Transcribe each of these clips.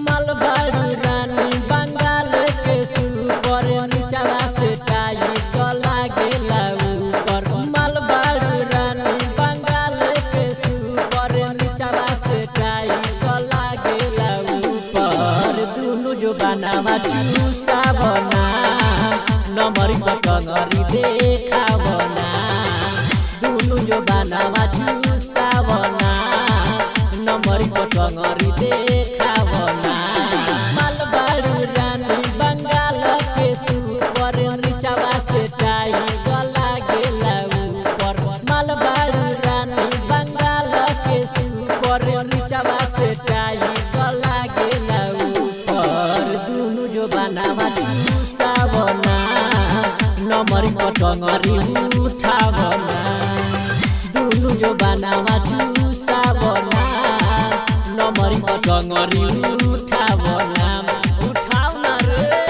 मलबारू रानी बंगाल के सुपर नीचवा से टाइट लागेला ऊपर। मलबारू रानी बंगाल के सुपर नीचवा से टाइट लागेला ऊपर। दुनु जो बनावा चूसावना नमरी पटंगरी देखावना। दुनु जो बनावा चूसावना नमरी पटंगरी देखावना। मलबारू रानी बंगाल के सुपर नीचवा से टाइट लागेला ऊपर। मलबारू रानी बंगाल के सुपर नीचवा से टाइट लागेला ऊपर। दुनु जो बनावा चूसावना नमरी पटंगरी उठावना। दुनु जो बनावा चूसावना नमरी पटंगरी उठावना। उठावना रे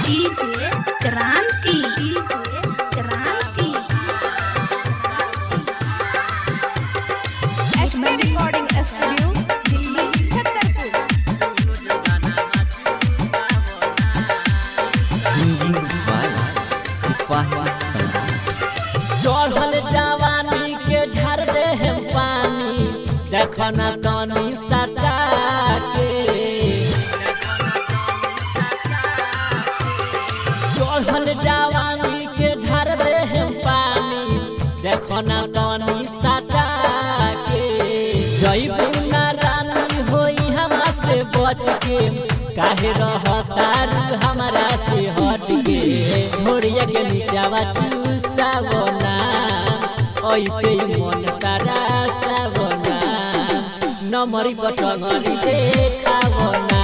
डीजे क्रांति रिकॉर्डिंग स्टूडियो दिल्ली चढ़ल जवानी के झर दे हम पानी देखना तनी सटा के। चढ़ल जवानी के झर दे हम पानी देखना तनी सटा के। जइबू ना रानी होई हमा से बच के काहे रहतार हमरा से हट के। घोड़िया के नीचवा चूसावना ऐसे ही मन तरासावना। नमरी पटंगरी देखावना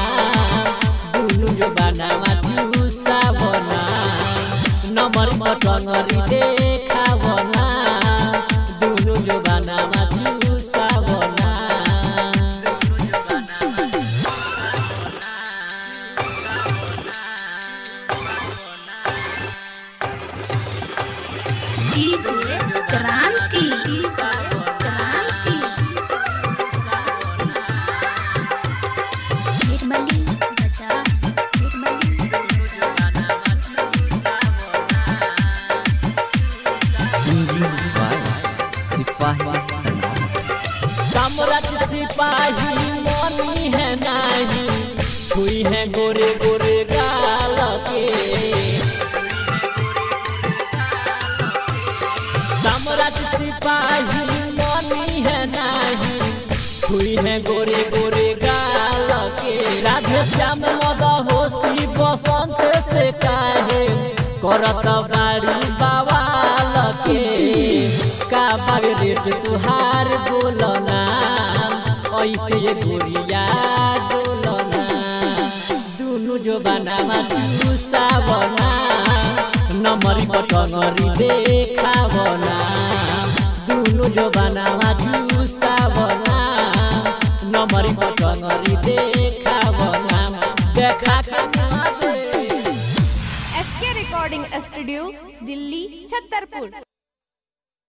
दुनु जो बनावा चूसावना। नमरी पटंगरी देखावना दुनु जो बनावा चूसावना। डीजे क्रांति निर्मली बजा सम्राट सिपाही मनी है नहीं छुई है गोरे गोरे गाल के। सम्राट सिपाही मनी है नहीं छुई है गोरे गोरे गाल के। राधे श्याम मद होशी बसंत से काहे करत बाड़ी बवाल के। का बाग रेट तुहार बोलना ऐसे गोरिया बोलना। दुनु जो बनावा चूसावना नमरी पटंगरी देखावना। दुनु जो बनावा चूसावना नमरी पटंगरी देखावना। देखा के SK recording studio Delhi Chhatarpur.